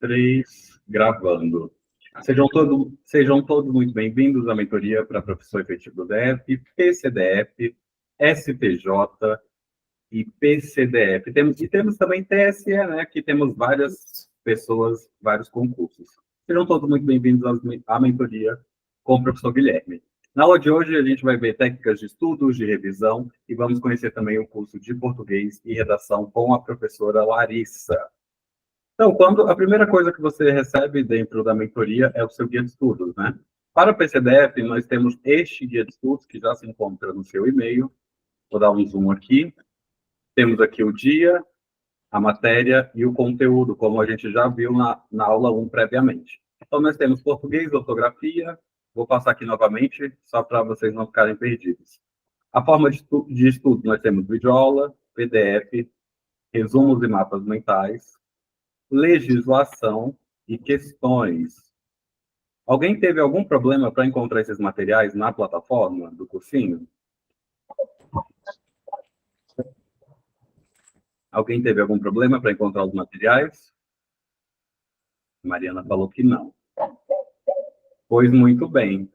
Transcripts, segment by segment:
3, gravando. Sejam todos muito bem-vindos à mentoria para professor efetivo do DF, PCDF, SPJ e PCDF. Temos também TSE, né? Que temos várias pessoas, vários concursos. Sejam todos muito bem-vindos à mentoria com o professor Guilherme. Na aula de hoje, a gente vai ver técnicas de estudos, de revisão, e vamos conhecer também o curso de português e redação com a professora Larissa. Então, a primeira coisa que você recebe dentro da mentoria é o seu guia de estudos, né? Para o PCDF, nós temos este guia de estudos, que já se encontra no seu e-mail. Vou dar um zoom aqui. Temos aqui o dia, a matéria e o conteúdo, como a gente já viu na aula 1 previamente. Então, nós temos português, ortografia. Vou passar aqui novamente, só para vocês não ficarem perdidos. A forma de estudo, nós temos videoaula, PDF, resumos e mapas mentais, legislação e questões. Alguém teve algum problema para encontrar esses materiais na plataforma do cursinho? Alguém teve algum problema para encontrar os materiais? Mariana falou que não. Pois muito bem.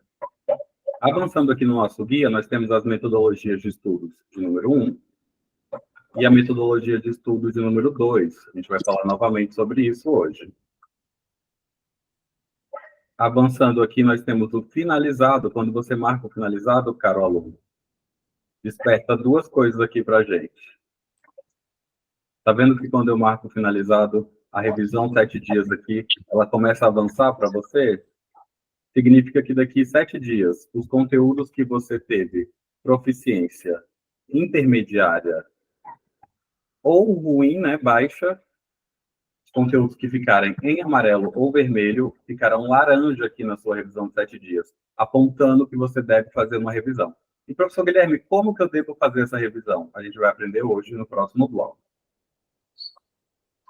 Avançando aqui no nosso guia, nós temos as metodologias de estudos de número 1 e a metodologia de estudos de número 2. A gente vai falar novamente sobre isso hoje. Avançando aqui, nós temos o finalizado. Quando você marca o finalizado, caro aluno, desperta duas coisas aqui para a gente. Está vendo que quando eu marco o finalizado, a revisão 7 dias aqui, ela começa a avançar para você? Significa que daqui 7 dias, os conteúdos que você teve proficiência intermediária ou ruim, né, baixa, os conteúdos que ficarem em amarelo ou vermelho ficarão laranja aqui na sua revisão de 7 dias, apontando que você deve fazer uma revisão. E, professor Guilherme, como que eu devo fazer essa revisão? A gente vai aprender hoje no próximo bloco.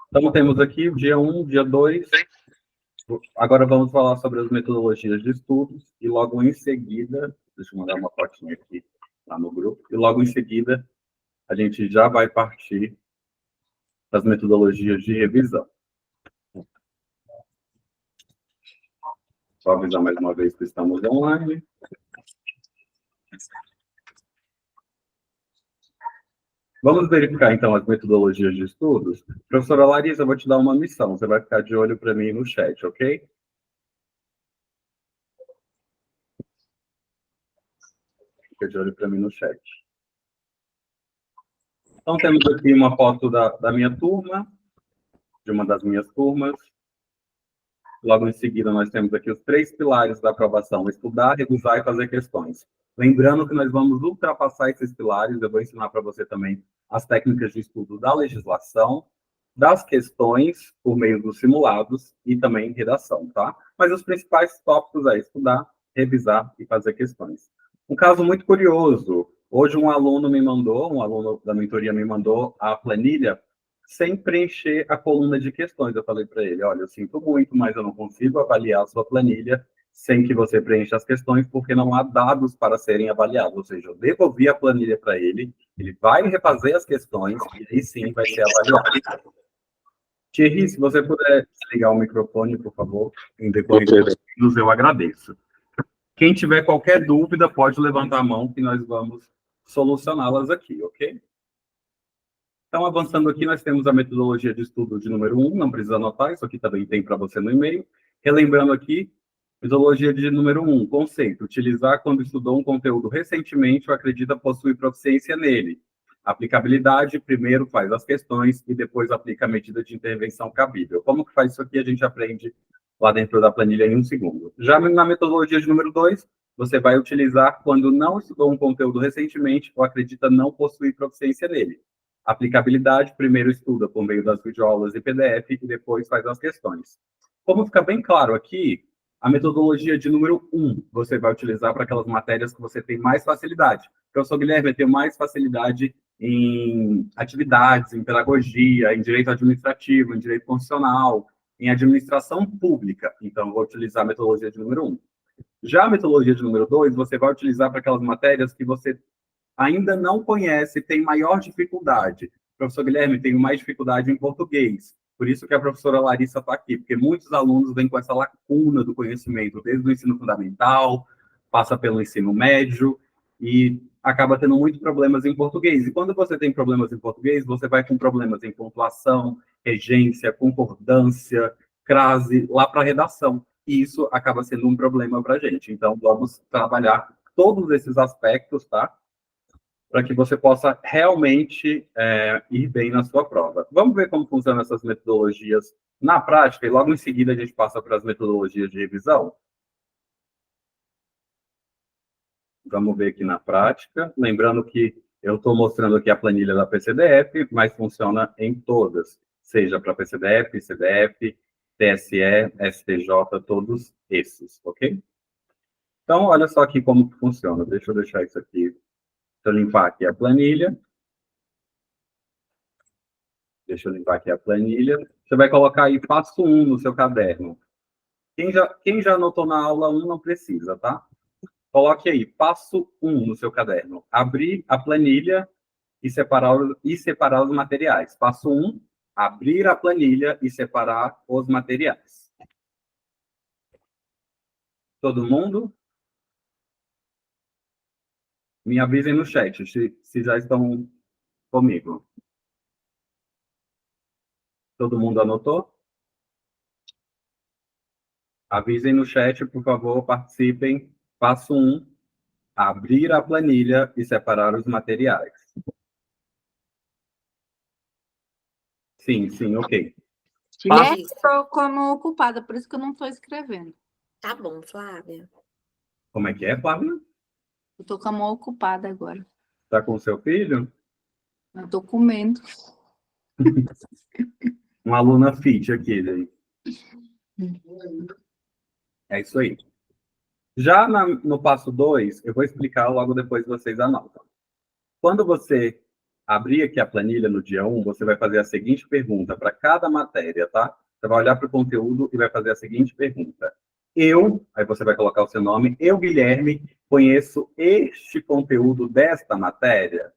Então, temos aqui o dia 1, dia 2. Agora vamos falar sobre as metodologias de estudos e logo em seguida, deixa eu mandar uma fotinha aqui lá no grupo, e logo em seguida a gente já vai partir das metodologias de revisão. Só avisar mais uma vez que estamos online. Vamos verificar, então, as metodologias de estudos. Professora Larissa, eu vou te dar uma missão. Você vai ficar de olho para mim no chat, ok? Fica de olho para mim no chat. Então, temos aqui uma foto da minha turma, de uma das minhas turmas. Logo em seguida, nós temos aqui os 3 pilares da aprovação: estudar, revisar e fazer questões. Lembrando que nós vamos ultrapassar esses pilares, eu vou ensinar para você também as técnicas de estudo da legislação, das questões por meio dos simulados e também redação, tá? Mas os principais tópicos é estudar, revisar e fazer questões. Um caso muito curioso, hoje um aluno da mentoria me mandou a planilha sem preencher a coluna de questões. Eu falei para ele, olha, eu sinto muito, mas eu não consigo avaliar a sua planilha sem que você preencha as questões, porque não há dados para serem avaliados. Ou seja, eu devolvi a planilha para ele, ele vai refazer as questões, e aí sim vai ser avaliado. Thierry, se você puder desligar o microfone, por favor, em decorrer dos vídeos, eu agradeço. Quem tiver qualquer dúvida, pode levantar a mão, que nós vamos solucioná-las aqui, ok? Então, avançando aqui, nós temos a metodologia de estudo de número 1, não precisa anotar, isso aqui também tem para você no e-mail. Relembrando aqui, metodologia de número 1, conceito: utilizar quando estudou um conteúdo recentemente ou acredita possuir proficiência nele. Aplicabilidade: primeiro faz as questões e depois aplica a medida de intervenção cabível. Como que faz isso aqui? A gente aprende lá dentro da planilha em 1 segundo. Já na metodologia de número 2, você vai utilizar quando não estudou um conteúdo recentemente ou acredita não possuir proficiência nele. Aplicabilidade: primeiro estuda por meio das videoaulas e PDF e depois faz as questões. Como fica bem claro aqui, a metodologia de número 1 você vai utilizar para aquelas matérias que você tem mais facilidade. Professor Guilherme, eu tenho mais facilidade em atividades, em pedagogia, em direito administrativo, em direito constitucional, em administração pública. Então, eu vou utilizar a metodologia de número 1. Já a metodologia de número 2, você vai utilizar para aquelas matérias que você ainda não conhece, tem maior dificuldade. Professor Guilherme, tenho mais dificuldade em português. Por isso que a professora Larissa está aqui, porque muitos alunos vêm com essa lacuna do conhecimento, desde o ensino fundamental, passa pelo ensino médio e acaba tendo muitos problemas em português. E quando você tem problemas em português, você vai com problemas em pontuação, regência, concordância, crase, lá para a redação. E isso acaba sendo um problema para a gente. Então, vamos trabalhar todos esses aspectos, tá? Para que você possa realmente ir bem na sua prova. Vamos ver como funcionam essas metodologias na prática, e logo em seguida a gente passa para as metodologias de revisão. Vamos ver aqui na prática. Lembrando que eu estou mostrando aqui a planilha da PCDF, mas funciona em todas, seja para PCDF, CDF, TSE, STJ, todos esses, ok? Então, olha só aqui como que funciona. Deixa eu deixar isso aqui, deixa eu limpar aqui a planilha. Deixa eu limpar aqui a planilha. Você vai colocar aí passo 1 no seu caderno. Quem já anotou na aula 1 não precisa, tá? Coloque aí, passo 1 no seu caderno. Abrir a planilha e separar os materiais. Passo 1, abrir a planilha e separar os materiais. Todo mundo? Me avisem no chat se já estão comigo. Todo mundo anotou? Avisem no chat, por favor, participem. Passo 1, abrir a planilha e separar os materiais. Sim, sim, ok. Guilherme, estou como ocupada, por isso que eu não estou escrevendo. Tá bom, Flávia. Como é que é, Flávia? Eu estou como ocupada agora. Está com o seu filho? Eu estou comendo. Uma aluna fit aqui, daí. É isso aí. Já no passo 2, eu vou explicar logo depois vocês anotam. Quando você abrir aqui a planilha no dia 1, você vai fazer a seguinte pergunta para cada matéria, tá? Você vai olhar para o conteúdo e vai fazer a seguinte pergunta. Aí você vai colocar o seu nome, eu, Guilherme, conheço este conteúdo desta matéria?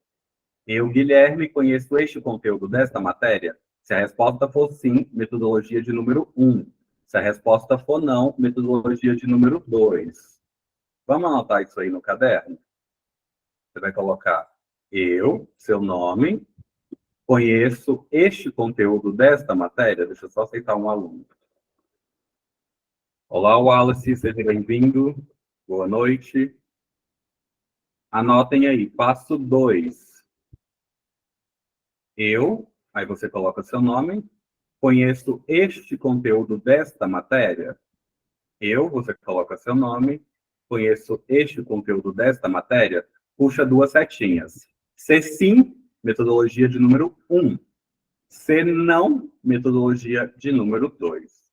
Eu, Guilherme, conheço este conteúdo desta matéria? Se a resposta for sim, metodologia de número 1. Se a resposta for não, metodologia de número 2. Vamos anotar isso aí no caderno? Você vai colocar eu, seu nome, conheço este conteúdo desta matéria. Deixa eu só aceitar um aluno. Olá, Wallace, seja bem-vindo. Boa noite. Anotem aí, passo 2. Aí você coloca seu nome, conheço este conteúdo desta matéria. Você coloca seu nome, conheço este conteúdo desta matéria, puxa duas setinhas. Se sim, metodologia de número 1. Se não, metodologia de número 2.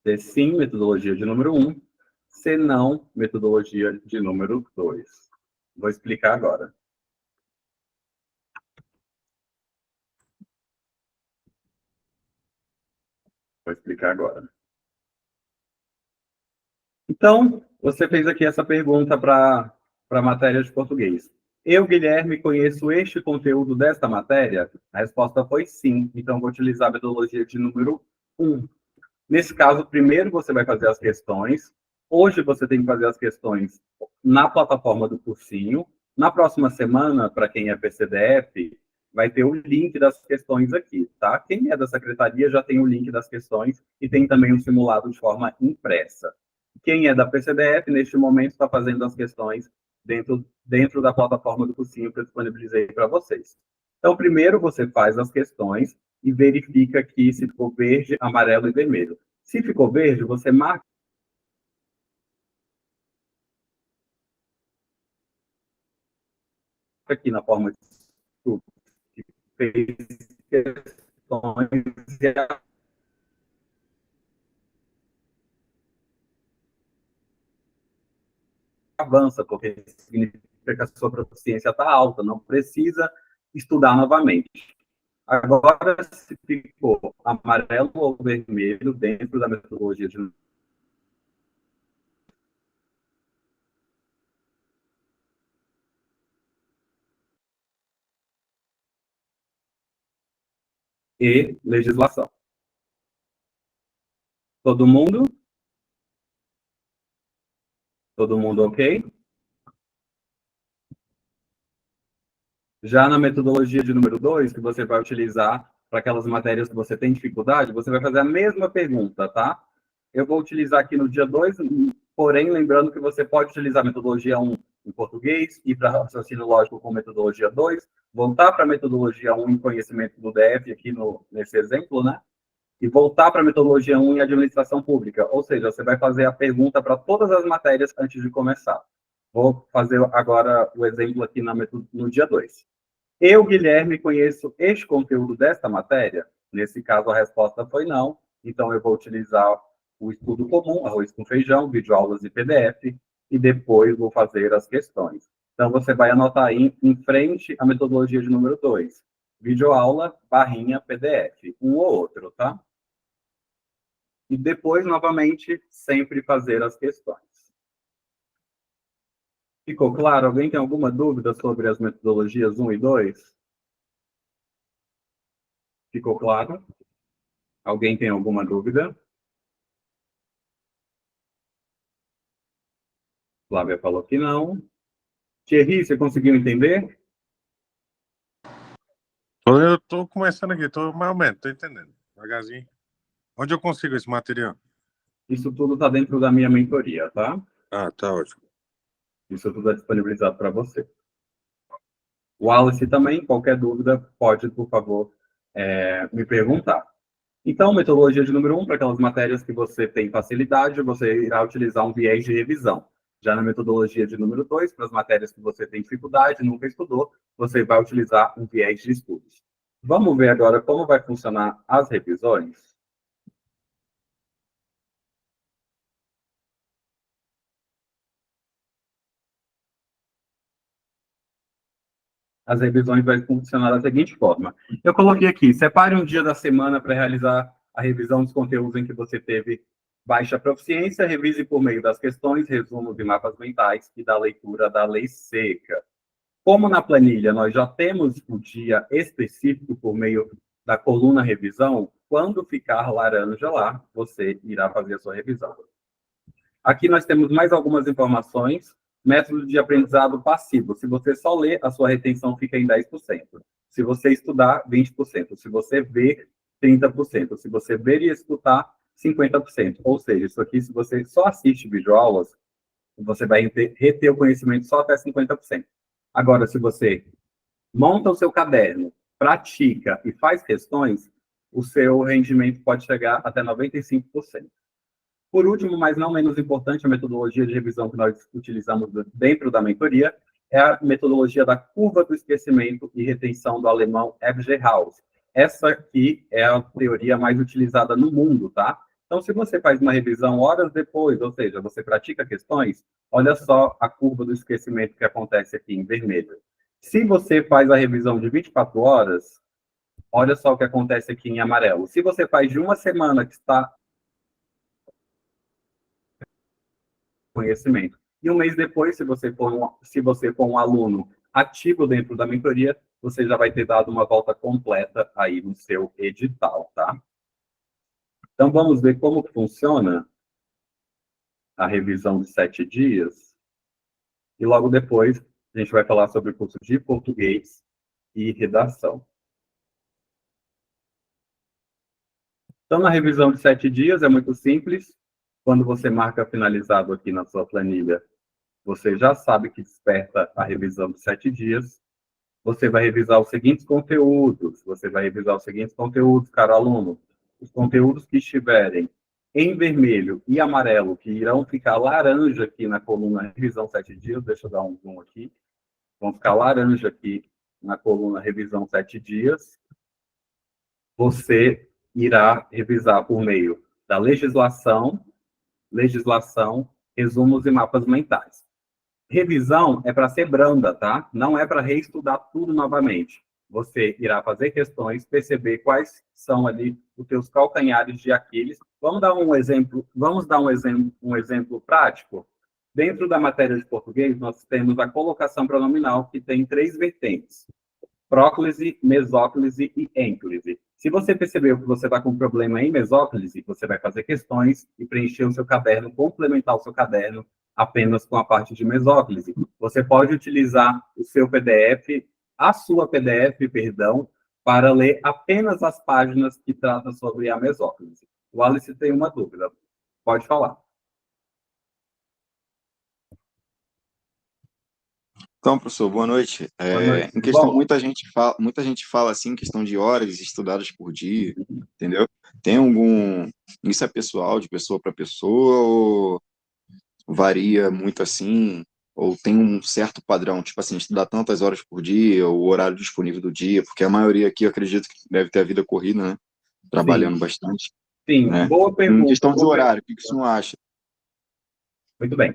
Se sim, metodologia de número 1. Se não, metodologia de número 2. Vou explicar agora. Vou explicar agora. Então, você fez aqui essa pergunta para a matéria de português. Eu, Guilherme, conheço este conteúdo desta matéria? A resposta foi sim. Então, vou utilizar a metodologia de número 1. Nesse caso, primeiro você vai fazer as questões. Hoje você tem que fazer as questões na plataforma do cursinho. Na próxima semana, para quem é PCDF, vai ter o link das questões aqui, tá? Quem é da secretaria já tem o link das questões e tem também um simulado de forma impressa. Quem é da PCDF, neste momento, está fazendo as questões dentro da plataforma do cursinho que eu disponibilizei para vocês. Então, primeiro você faz as questões e verifica aqui se ficou verde, amarelo e vermelho. Se ficou verde, você marca aqui na forma de estudo que fez questões e avança, porque significa que a sua proficiência está alta, não precisa estudar novamente. Agora, se ficou amarelo ou vermelho dentro da metodologia de e legislação. Todo mundo? Todo mundo ok? Já na metodologia de número 2, que você vai utilizar para aquelas matérias que você tem dificuldade, você vai fazer a mesma pergunta, tá? Eu vou utilizar aqui no dia 2, porém, lembrando que você pode utilizar a metodologia 1 em português, ir para raciocínio lógico com metodologia 2, voltar para a metodologia 1 em conhecimento do DF, aqui nesse exemplo, né? E voltar para a metodologia 1 em administração pública. Ou seja, você vai fazer a pergunta para todas as matérias antes de começar. Vou fazer agora o exemplo aqui no dia 2. Eu, Guilherme, conheço este conteúdo desta matéria? Nesse caso, a resposta foi não. Então, eu vou utilizar o estudo comum, arroz com feijão, videoaulas e PDF, e depois vou fazer as questões. Então, você vai anotar aí em frente a metodologia de número 2. Videoaula, barrinha, PDF. Um ou outro, tá? E depois, novamente, sempre fazer as questões. Ficou claro? Alguém tem alguma dúvida sobre as metodologias 1 e 2? Ficou claro? Alguém tem alguma dúvida? Flávia falou que não. Thierry, você conseguiu entender? Eu estou começando aqui, estou mais ou menos, estou entendendo, devagarzinho. Onde eu consigo esse material? Isso tudo está dentro da minha mentoria, tá? Ah, tá ótimo. Isso tudo é disponibilizado para você. O Wallace também, qualquer dúvida, pode, por favor, me perguntar. Então, metodologia de número 1, para aquelas matérias que você tem facilidade, você irá utilizar um viés de revisão. Já na metodologia de número 2, para as matérias que você tem dificuldade, nunca estudou, você vai utilizar um viés de estudos. Vamos ver agora como vai funcionar as revisões? As revisões vão funcionar da seguinte forma. Eu coloquei aqui, separe um dia da semana para realizar a revisão dos conteúdos em que você teve baixa proficiência, revise por meio das questões, resumos e mapas mentais e da leitura da lei seca. Como na planilha nós já temos o dia específico por meio da coluna revisão, quando ficar laranja lá, você irá fazer a sua revisão. Aqui nós temos mais algumas informações. Método de aprendizado passivo. Se você só ler, a sua retenção fica em 10%. Se você estudar, 20%. Se você ver, 30%. Se você ver e escutar, 50%. Ou seja, isso aqui, se você só assiste videoaulas, você vai reter o conhecimento só até 50%. Agora, se você monta o seu caderno, pratica e faz questões, o seu rendimento pode chegar até 95%. Por último, mas não menos importante, a metodologia de revisão que nós utilizamos dentro da mentoria é a metodologia da curva do esquecimento e retenção do alemão Ebbinghaus. Essa aqui é a teoria mais utilizada no mundo, tá? Então, se você faz uma revisão horas depois, ou seja, você pratica questões, olha só a curva do esquecimento que acontece aqui em vermelho. Se você faz a revisão de 24 horas, olha só o que acontece aqui em amarelo. Se você faz de uma semana que está conhecimento. E um mês depois, se você for um aluno ativo dentro da mentoria, você já vai ter dado uma volta completa aí no seu edital, tá? Então, vamos ver como funciona a revisão de 7 dias. E logo depois, a gente vai falar sobre o curso de português e redação. Então, na revisão de 7 dias, é muito simples. Quando você marca finalizado aqui na sua planilha, você já sabe que desperta a revisão de 7 dias. Você vai revisar os seguintes conteúdos. Caro aluno. Os conteúdos que estiverem em vermelho e amarelo, que irão ficar laranja aqui na coluna revisão 7 dias. Deixa eu dar um zoom aqui. Vão ficar laranja aqui na coluna revisão 7 dias. Você irá revisar por meio da legislação, resumos e mapas mentais. Revisão é para ser branda, tá? Não é para reestudar tudo novamente. Você irá fazer questões, perceber quais são ali os teus calcanhares de Aquiles. Vamos dar um exemplo prático. Dentro da matéria de português, nós temos a colocação pronominal, que tem 3 vertentes: próclise, mesóclise e ênclise. Se você percebeu que você está com um problema em mesóclise, você vai fazer questões e preencher o seu caderno, complementar o seu caderno apenas com a parte de mesóclise. Você pode utilizar o seu PDF, a sua PDF, perdão, para ler apenas as páginas que tratam sobre a mesóclise. O Wallace tem uma dúvida. Pode falar. Então, professor, boa noite. Boa noite, Em tudo questão, bom? muita gente fala assim, em questão de horas estudadas por dia, entendeu? Tem algum. Isso é pessoal, de pessoa para pessoa, ou varia muito assim? Ou tem um certo padrão, tipo assim, estudar tantas horas por dia, o horário disponível do dia, porque a maioria aqui eu acredito que deve ter a vida corrida, né? Trabalhando Sim, bastante, sim, né? boa Em pergunta. questão de horário, o que o senhor acha? Muito bem.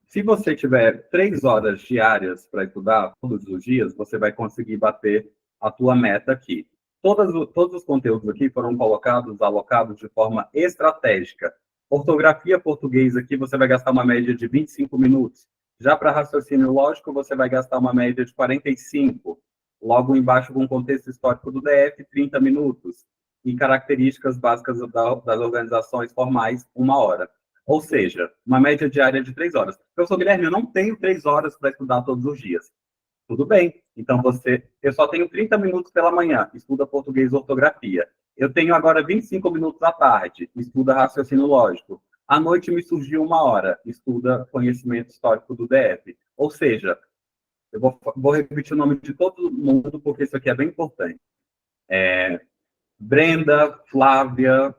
Se você tiver 3 horas diárias para estudar todos os dias, você vai conseguir bater a tua meta aqui. Todos os conteúdos aqui foram colocados, alocados de forma estratégica. Ortografia português aqui, você vai gastar uma média de 25 minutos. Já para raciocínio lógico, você vai gastar uma média de 45. Logo embaixo, com o contexto histórico do DF, 30 minutos. E características básicas das organizações formais, 1 hora. Ou seja, uma média diária de 3 horas. Professor Guilherme, eu não tenho 3 horas para estudar todos os dias. Tudo bem. Então, eu só tenho 30 minutos pela manhã, estuda português e ortografia. Eu tenho agora 25 minutos à tarde, estuda raciocínio lógico. À noite me surgiu 1 hora, estuda conhecimento histórico do DF. Ou seja, eu vou repetir o nome de todo mundo, porque isso aqui é bem importante. Brenda, Flávia,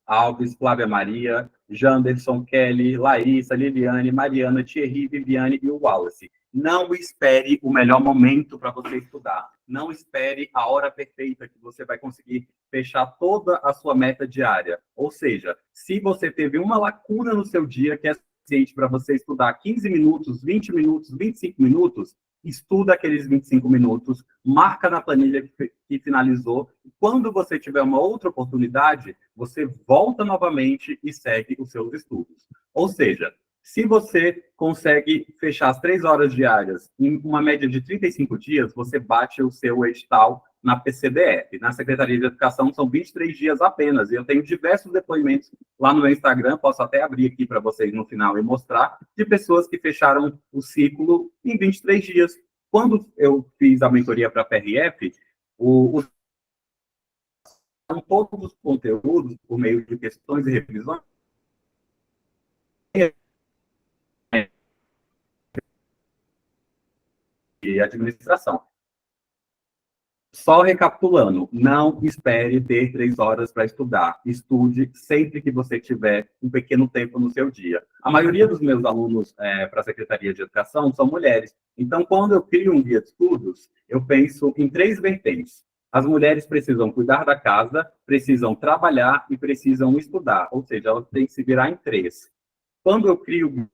Alves, Flávia Maria, Janderson, Kelly, Larissa, Liliane, Mariana, Thierry, Viviane e o Wallace. Não espere o melhor momento para você estudar. Não espere a hora perfeita que você vai conseguir fechar toda a sua meta diária. Ou seja, se você teve uma lacuna no seu dia que é suficiente para você estudar 15 minutos, 20 minutos, 25 minutos, estuda aqueles 25 minutos, marca na planilha que finalizou. Quando você tiver uma outra oportunidade, você volta novamente e segue os seus estudos. Ou seja, se você consegue fechar as 3 horas diárias em uma média de 35 dias, você bate o seu edital na PCDF. Na Secretaria de Educação são 23 dias apenas. E eu tenho diversos depoimentos lá no meu Instagram, posso até abrir aqui para vocês no final e mostrar, de pessoas que fecharam o ciclo em 23 dias. Quando eu fiz a mentoria para a PRF, todos os conteúdos, por meio de questões e revisões, e administração. Só recapitulando, não espere ter 3 horas para estudar. Estude sempre que você tiver um pequeno tempo no seu dia. A maioria dos meus alunos para a Secretaria de Educação são mulheres. Então, quando eu crio um guia de estudos, eu penso em 3 vertentes. As mulheres precisam cuidar da casa, precisam trabalhar e precisam estudar. Ou seja, elas têm que se virar em 3. Quando eu crio,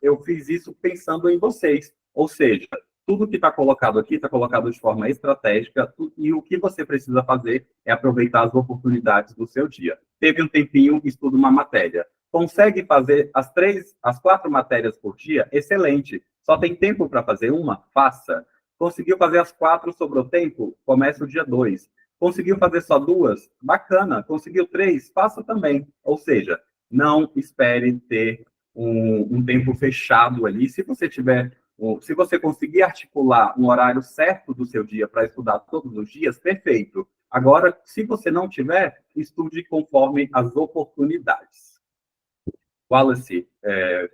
eu fiz isso pensando em vocês. Ou seja, tudo que está colocado aqui está colocado de forma estratégica e o que você precisa fazer é aproveitar as oportunidades do seu dia. Teve um tempinho, estuda uma matéria. Consegue fazer as 4 matérias por dia? Excelente. Só tem tempo para fazer uma? Faça. Conseguiu fazer as 4, sobrou tempo? Comece o dia 2. Conseguiu fazer só 2? Bacana. Conseguiu 3? Faça também. Ou seja, não espere ter um tempo fechado ali. Se você conseguir articular um horário certo do seu dia para estudar todos os dias, perfeito. Agora, se você não tiver, estude conforme as oportunidades. Wallace,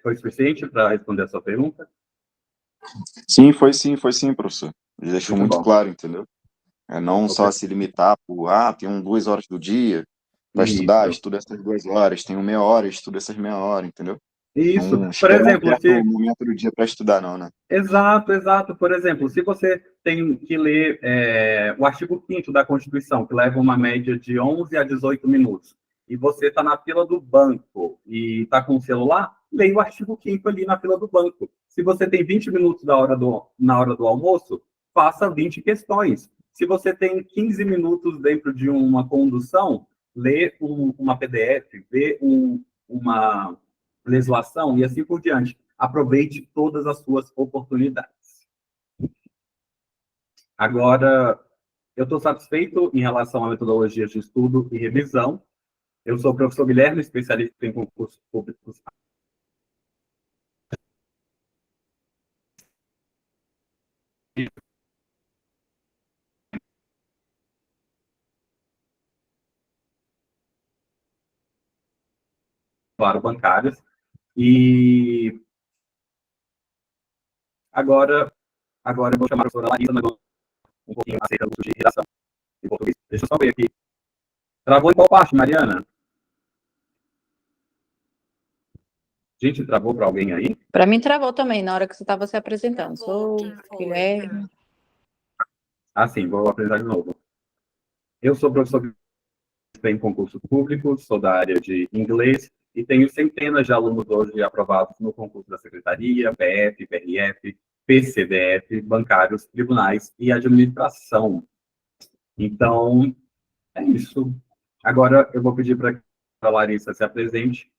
foi suficiente para responder a sua pergunta? Sim, foi sim, professor. Ele deixou muito bom. claro, entendeu? Não só Ok. se limitar por, tenho 2 horas do dia para estudar, Isso. estudo essas 2 horas, tenho meia hora, estudo essas meia hora, entendeu? Isso. Não Por esperar um exemplo, certo momento do dia para estudar, não, né? Exato, exato. Por exemplo, se você tem que ler o artigo 5º da Constituição, que leva uma média de 11 a 18 minutos, e você está na fila do banco e está com o celular, leia o artigo 5º ali na fila do banco. Se você tem 20 minutos na hora do almoço, faça 20 questões. Se você tem 15 minutos dentro de uma condução, lê uma PDF, vê uma legislação e assim por diante. Aproveite todas as suas oportunidades. Agora, eu estou satisfeito em relação a metodologias de estudo e revisão. Eu sou o professor Guilherme, especialista em concursos públicos. Claro, bancários. E agora eu vou chamar a professora Larissa, um pouquinho acerca do curso de redação em português. Deixa eu só ver aqui. Travou em qual parte, Mariana? Gente, travou para alguém aí? Para mim travou também na hora que você estava se apresentando. Travou, Sou quem foi? Guilherme. Ah, sim, vou apresentar de novo. Eu sou professor em concursos públicos, sou da área de inglês e tenho centenas de alunos hoje aprovados no concurso da Secretaria, PF, PRF, PCDF, bancários, tribunais e administração. Então, é isso. Agora eu vou pedir para a Larissa se apresente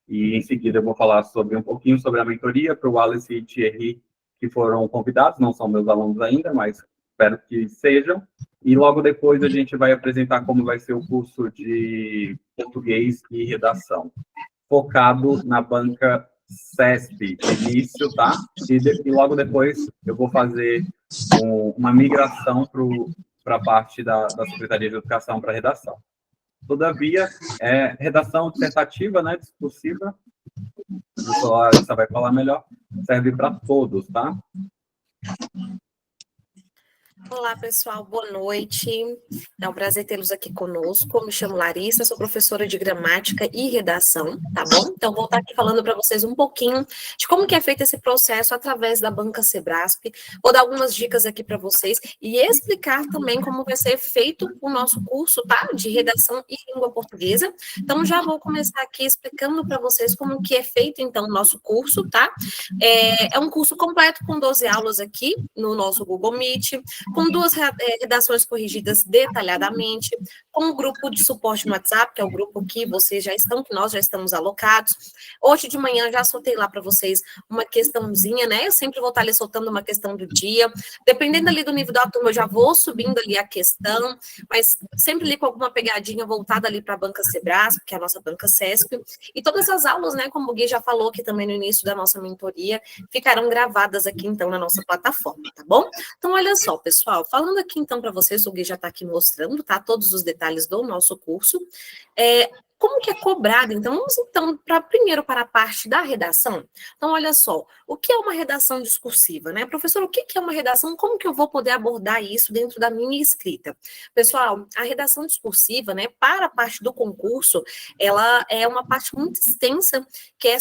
e em seguida eu vou falar um pouquinho sobre a mentoria para o Wallace e Thierry, que foram convidados, não são meus alunos ainda, mas espero que sejam. E logo depois a gente vai apresentar como vai ser o curso de português e redação, focado na banca CESP, início, tá? E logo depois eu vou fazer uma migração para a parte da Secretaria de Educação para redação. Todavia, redação dissertativa, né, discursiva, a professora Larissa vai falar melhor, serve para todos, tá? Olá, pessoal, boa noite. É um prazer tê-los aqui conosco. Eu me chamo Larissa, sou professora de gramática e redação, tá bom? Então, vou estar aqui falando para vocês um pouquinho de como que é feito esse processo através da banca Sebrasp. Vou dar algumas dicas aqui para vocês e explicar também como vai ser feito o nosso curso, tá? De redação e língua portuguesa. Então, já vou começar aqui explicando para vocês como que é feito, então, o nosso curso, tá? É um curso completo com 12 aulas aqui no nosso Google Meet, com 2 redações corrigidas detalhadamente, com um grupo de suporte no WhatsApp, que é o grupo que vocês já estão, que nós já estamos alocados. Hoje de manhã já soltei lá para vocês uma questãozinha, né? Eu sempre vou estar ali soltando uma questão do dia. Dependendo ali do nível da turma, eu já vou subindo ali a questão, mas sempre ali com alguma pegadinha voltada ali para a banca Sebrasp, que é a nossa banca CESP. E todas as aulas, né, como o Gui já falou aqui também no início da nossa mentoria, ficarão gravadas aqui, então, na nossa plataforma, tá bom? Então, olha só, pessoal, falando aqui, então, para vocês, o Gui já está aqui mostrando, tá? Todos os detalhes do nosso curso. Como que é cobrado? Então, vamos, então, primeiro para a parte da redação. Então, olha só, o que é uma redação discursiva, né? Professor, o que é uma redação? Como que eu vou poder abordar isso dentro da minha escrita? Pessoal, a redação discursiva, né, para a parte do concurso, ela é uma parte muito extensa, que é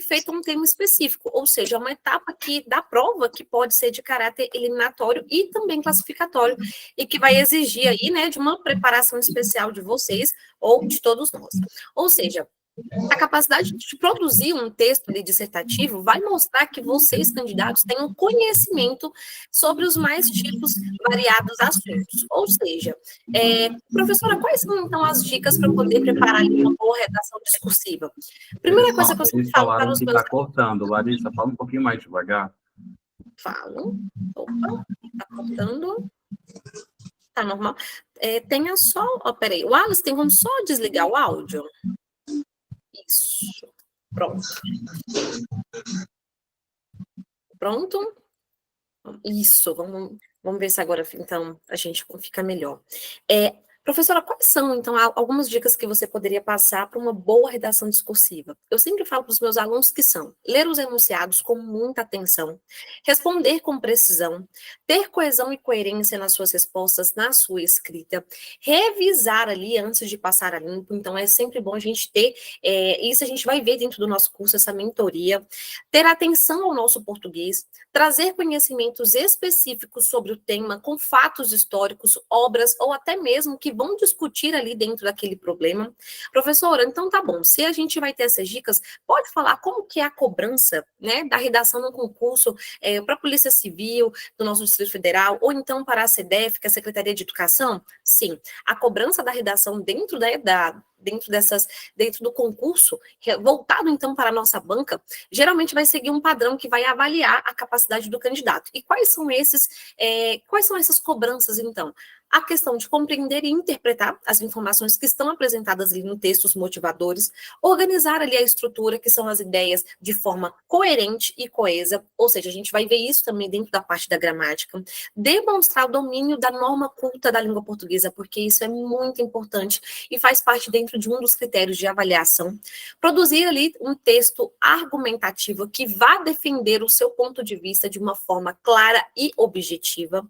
feito um tema específico, ou seja, uma etapa da prova que pode ser de caráter eliminatório e também classificatório, e que vai exigir aí, né, de uma preparação especial de vocês ou de todos nós. Ou seja, a capacidade de produzir um texto dissertativo vai mostrar que vocês, candidatos, têm um conhecimento sobre os mais tipos variados assuntos. Ou seja, professora, quais são, então, as dicas para poder preparar uma boa redação discursiva? Primeira coisa que eu sempre falo para os meus... Está cortando, Larissa, fala um pouquinho mais devagar. Falo. Opa, está cortando. Tá normal. Tenha só... peraí, o Alice, vamos só desligar o áudio? Isso. Pronto. Pronto? Isso. Vamos ver se agora, então, a gente fica melhor. Professora, quais são, então, algumas dicas que você poderia passar para uma boa redação discursiva? Eu sempre falo para os meus alunos que são ler os enunciados com muita atenção, responder com precisão, ter coesão e coerência nas suas respostas, na sua escrita, revisar ali antes de passar a limpo. Então, é sempre bom a gente ter, isso a gente vai ver dentro do nosso curso, essa mentoria, ter atenção ao nosso português, trazer conhecimentos específicos sobre o tema, com fatos históricos, obras, ou até mesmo que vão discutir ali dentro daquele problema. Professora, então tá bom, se a gente vai ter essas dicas, pode falar como que é a cobrança, né, da redação no concurso para a Polícia Civil, do nosso Distrito Federal, ou então para a SEDEF, que é a Secretaria de Educação? Sim, a cobrança da redação dentro dentro do concurso, voltado então para a nossa banca, geralmente vai seguir um padrão que vai avaliar a capacidade do candidato. E quais são essas cobranças, então? a questão de compreender e interpretar as informações que estão apresentadas ali no texto, os motivadores, organizar ali a estrutura, que são as ideias, de forma coerente e coesa, ou seja, a gente vai ver isso também dentro da parte da gramática, demonstrar o domínio da norma culta da língua portuguesa, porque isso é muito importante e faz parte dentro de um dos critérios de avaliação, produzir ali um texto argumentativo que vá defender o seu ponto de vista de uma forma clara e objetiva.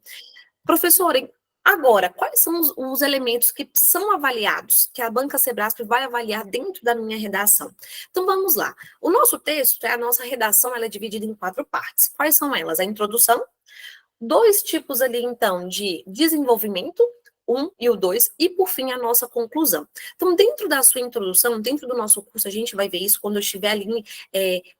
Professora, agora, quais são os elementos que são avaliados, que a Banca Sebrasp vai avaliar dentro da minha redação? Então, vamos lá. O nosso texto, a nossa redação, ela é dividida em 4 partes. Quais são elas? A introdução, 2 tipos ali, então, de desenvolvimento, 1 e o 2, e por fim a nossa conclusão. Então, dentro da sua introdução, dentro do nosso curso, a gente vai ver isso quando eu estiver ali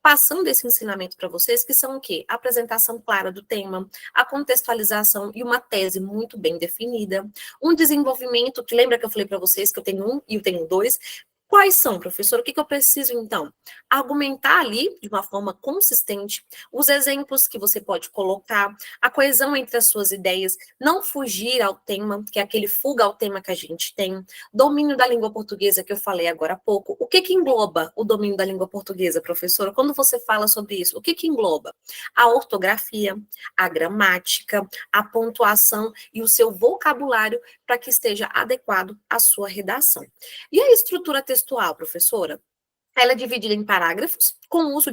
passando esse ensinamento para vocês, que são o quê? A apresentação clara do tema, a contextualização e uma tese muito bem definida, um desenvolvimento, que lembra que eu falei para vocês que eu tenho 1 e eu tenho 2, quais são, professor? O que eu preciso, então? Argumentar ali, de uma forma consistente, os exemplos que você pode colocar, a coesão entre as suas ideias, não fugir ao tema, que é aquele fuga ao tema que a gente tem, domínio da língua portuguesa, que eu falei agora há pouco. O que engloba o domínio da língua portuguesa, professora? Quando você fala sobre isso, o que engloba? A ortografia, a gramática, a pontuação e o seu vocabulário para que esteja adequado à sua redação. E a estrutura textual, professora? Ela é dividida em parágrafos, com o uso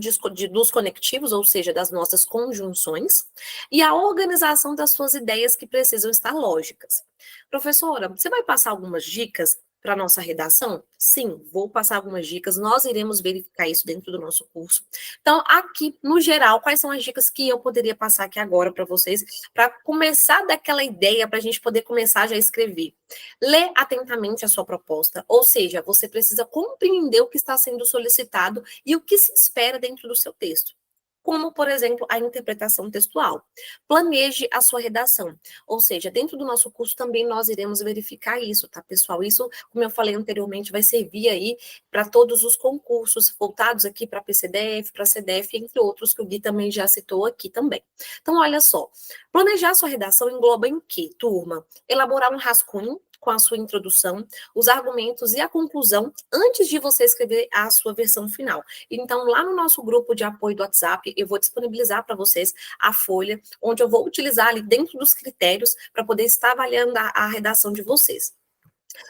dos conectivos, ou seja, das nossas conjunções, e a organização das suas ideias que precisam estar lógicas. Professora, você vai passar algumas dicas para a nossa redação? Sim, vou passar algumas dicas, nós iremos verificar isso dentro do nosso curso. Então, aqui, no geral, quais são as dicas que eu poderia passar aqui agora para vocês, para começar daquela ideia, para a gente poder começar já a escrever? Lê atentamente a sua proposta, ou seja, você precisa compreender o que está sendo solicitado e o que se espera dentro do seu texto. Como, por exemplo, a interpretação textual. Planeje a sua redação. Ou seja, dentro do nosso curso também nós iremos verificar isso, tá, pessoal? Isso, como eu falei anteriormente, vai servir aí para todos os concursos voltados aqui para PCDF, para CDF, entre outros, que o Gui também já citou aqui também. Então, olha só. Planejar a sua redação engloba em quê, turma? Elaborar um rascunho com a sua introdução, os argumentos e a conclusão antes de você escrever a sua versão final. Então, lá no nosso grupo de apoio do WhatsApp, eu vou disponibilizar para vocês a folha, onde eu vou utilizar ali dentro dos critérios para poder estar avaliando a redação de vocês.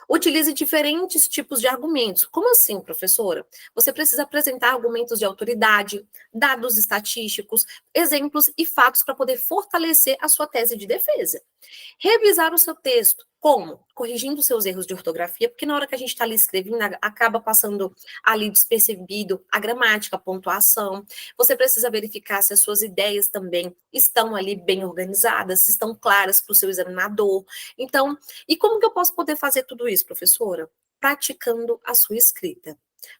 Utilize diferentes tipos de argumentos. Como assim, professora? Você precisa apresentar argumentos de autoridade, dados estatísticos, exemplos e fatos para poder fortalecer a sua tese de defesa. Revisar o seu texto. Como? Corrigindo seus erros de ortografia, porque na hora que a gente está ali escrevendo, acaba passando ali despercebido a gramática, a pontuação. Você precisa verificar se as suas ideias também estão ali bem organizadas, se estão claras para o seu examinador. Então, e como que eu posso poder fazer tudo isso, professora? Praticando a sua escrita.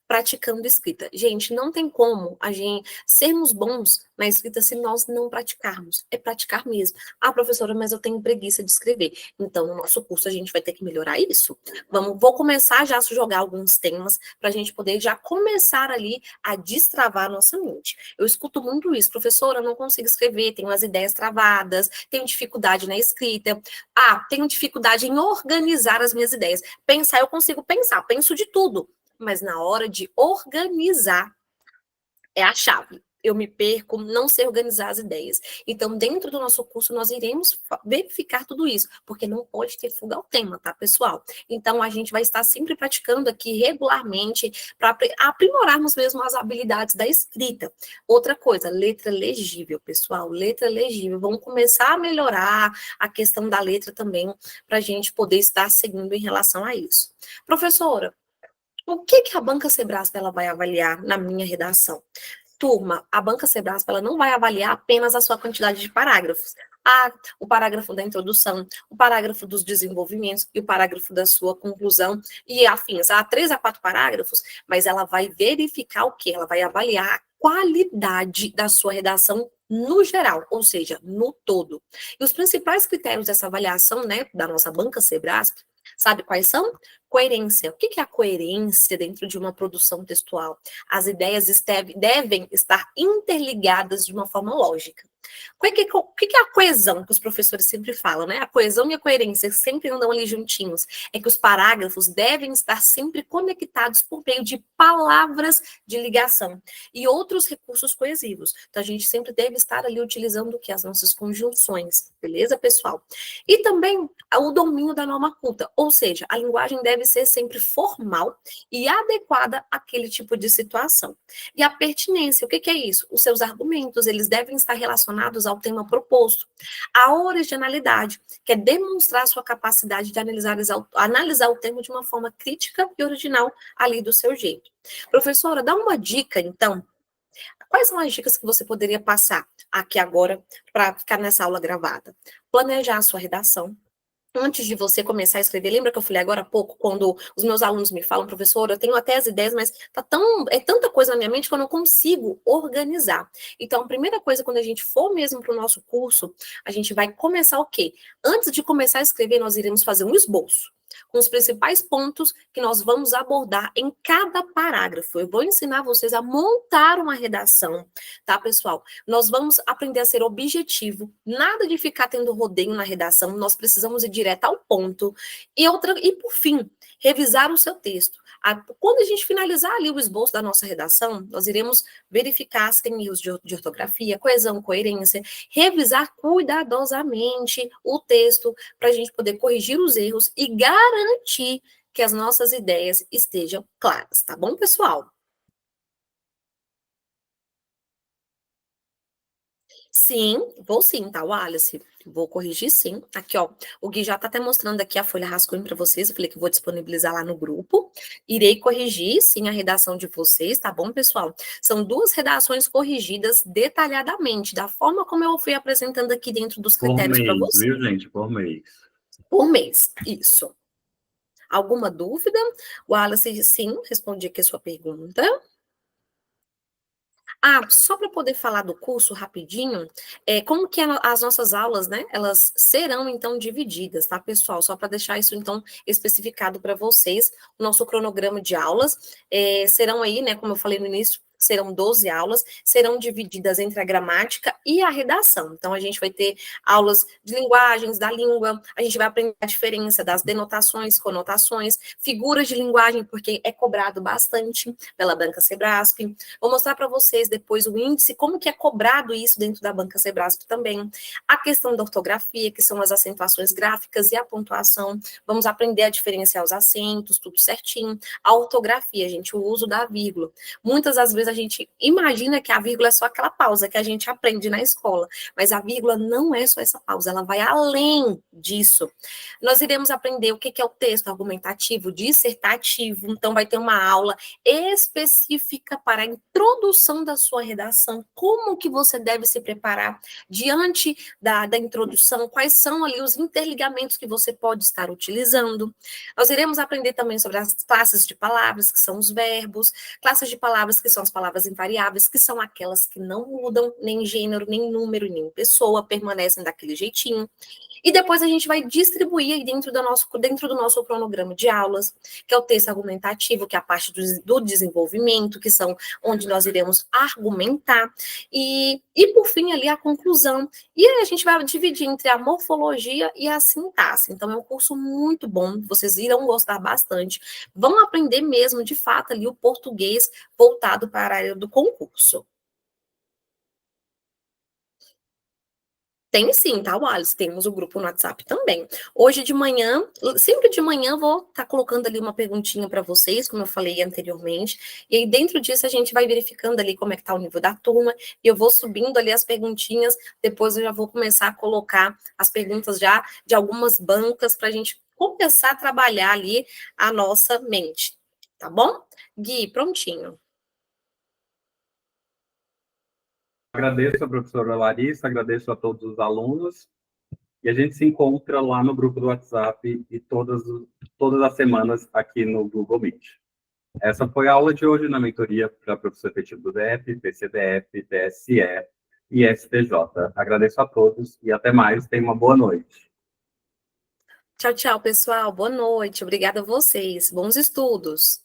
Praticando escrita. Gente, não tem como a gente sermos bons na escrita se nós não praticarmos. É praticar mesmo. Ah, professora, mas eu tenho preguiça de escrever. Então, no nosso curso, a gente vai ter que melhorar isso. Vou começar já a jogar alguns temas para a gente poder já começar ali a destravar a nossa mente. Eu escuto muito isso. Professora, eu não consigo escrever, tenho as ideias travadas, tenho dificuldade na escrita. Ah, tenho dificuldade em organizar as minhas ideias. Pensar, eu consigo pensar, penso de tudo. Mas na hora de organizar é a chave. Eu me perco, não sei organizar as ideias. Então, dentro do nosso curso, nós iremos verificar tudo isso, porque não pode ter fuga ao tema, tá, pessoal? Então, a gente vai estar sempre praticando aqui regularmente para aprimorarmos mesmo as habilidades da escrita. Outra coisa, letra legível, pessoal, letra legível. Vamos começar a melhorar a questão da letra também, para a gente poder estar seguindo em relação a isso. Professora, o que a Banca Sebrasp ela vai avaliar na minha redação? Turma, a Banca Sebrasp ela não vai avaliar apenas a sua quantidade de parágrafos. O parágrafo da introdução, o parágrafo dos desenvolvimentos e o parágrafo da sua conclusão e afins. Há 3 a 4 parágrafos, mas ela vai verificar o quê? Ela vai avaliar a qualidade da sua redação no geral, ou seja, no todo. E os principais critérios dessa avaliação, né, da nossa Banca Sebrasp, sabe quais são? Coerência. O que é a coerência dentro de uma produção textual? As ideias devem estar interligadas de uma forma lógica. O que é a coesão que os professores sempre falam, né? A coesão e a coerência sempre andam ali juntinhos. É que os parágrafos devem estar sempre conectados por meio de palavras de ligação e outros recursos coesivos. Então, a gente sempre deve estar ali utilizando o que? As nossas conjunções, beleza, pessoal? E também o domínio da norma culta, ou seja, a linguagem deve ser sempre formal e adequada àquele tipo de situação. E a pertinência, o que é isso? Os seus argumentos, eles devem estar relacionados ao tema proposto. A originalidade, que é demonstrar a sua capacidade de analisar o tema de uma forma crítica e original ali do seu jeito. Professora, dá uma dica, então. Quais são as dicas que você poderia passar aqui agora para ficar nessa aula gravada? Planejar a sua redação. Antes de você começar a escrever, lembra que eu falei agora há pouco, quando os meus alunos me falam, professora, eu tenho até as ideias, mas é tanta coisa na minha mente que eu não consigo organizar. Então, a primeira coisa, quando a gente for mesmo para o nosso curso, a gente vai começar o quê? Antes de começar a escrever, nós iremos fazer um esboço com os principais pontos que nós vamos abordar em cada parágrafo. Eu vou ensinar vocês a montar uma redação, tá, pessoal? Nós vamos aprender a ser objetivo, nada de ficar tendo rodeio na redação, nós precisamos ir direto ao ponto. E por fim, revisar o seu texto. Quando a gente finalizar ali o esboço da nossa redação, nós iremos verificar se tem erros de ortografia, coesão, coerência, revisar cuidadosamente o texto para a gente poder corrigir os erros e garantir que as nossas ideias estejam claras, tá bom, pessoal? Sim, vou sim, tá, Wallace? Vou corrigir sim. Aqui, ó, o Gui já tá até mostrando aqui a folha rascunho para vocês. Eu falei que eu vou disponibilizar lá no grupo. Irei corrigir, sim, a redação de vocês, tá bom, pessoal? São 2 redações corrigidas detalhadamente, da forma como eu fui apresentando aqui dentro dos critérios para vocês. Viu, gente? Por mês. Por mês, isso. Alguma dúvida? Wallace, sim, respondi aqui a sua pergunta. Só para poder falar do curso rapidinho, como que as nossas aulas, né, elas serão, então, divididas, tá, pessoal? Só para deixar isso, então, especificado para vocês, o nosso cronograma de aulas serão aí, né, como eu falei no início, serão 12 aulas, serão divididas entre a gramática e a redação. Então, a gente vai ter aulas de linguagens, da língua, a gente vai aprender a diferença das denotações, conotações, figuras de linguagem, porque é cobrado bastante pela Banca Sebrasp. Vou mostrar para vocês depois o índice, como que é cobrado isso dentro da Banca Sebrasp também. A questão da ortografia, que são as acentuações gráficas e a pontuação. Vamos aprender a diferenciar os acentos, tudo certinho. A ortografia, gente, o uso da vírgula. Muitas das vezes a gente imagina que a vírgula é só aquela pausa que a gente aprende na escola, mas a vírgula não é só essa pausa, ela vai além disso. Nós iremos aprender o que é o texto argumentativo, dissertativo, então vai ter uma aula específica para a introdução da sua redação, como que você deve se preparar diante da introdução, quais são ali os interligamentos que você pode estar utilizando. Nós iremos aprender também sobre as classes de palavras, que são os verbos, classes de palavras que são as palavras invariáveis, que são aquelas que não mudam, nem gênero, nem número, nem pessoa, permanecem daquele jeitinho. E depois a gente vai distribuir aí dentro do nosso cronograma de aulas, que é o texto argumentativo, que é a parte do desenvolvimento, que são onde nós iremos argumentar, e por fim ali a conclusão. E aí a gente vai dividir entre a morfologia e a sintaxe. Então é um curso muito bom, vocês irão gostar bastante. Vão aprender mesmo, de fato, ali o português voltado para a área do concurso. Tem sim, tá, Wallace? Temos o grupo no WhatsApp também. Hoje de manhã, sempre de manhã, vou estar colocando ali uma perguntinha para vocês, como eu falei anteriormente, e aí dentro disso a gente vai verificando ali como é que tá o nível da turma, e eu vou subindo ali as perguntinhas, depois eu já vou começar a colocar as perguntas já de algumas bancas para a gente começar a trabalhar ali a nossa mente, tá bom? Gui, prontinho. Agradeço a professora Larissa, agradeço a todos os alunos, e a gente se encontra lá no grupo do WhatsApp e todas as semanas aqui no Google Meet. Essa foi a aula de hoje na mentoria para professor efetivo do DF, PCDF, TSE e STJ. Agradeço a todos e até mais. Tenham uma boa noite. Tchau, tchau, pessoal. Boa noite. Obrigada a vocês. Bons estudos.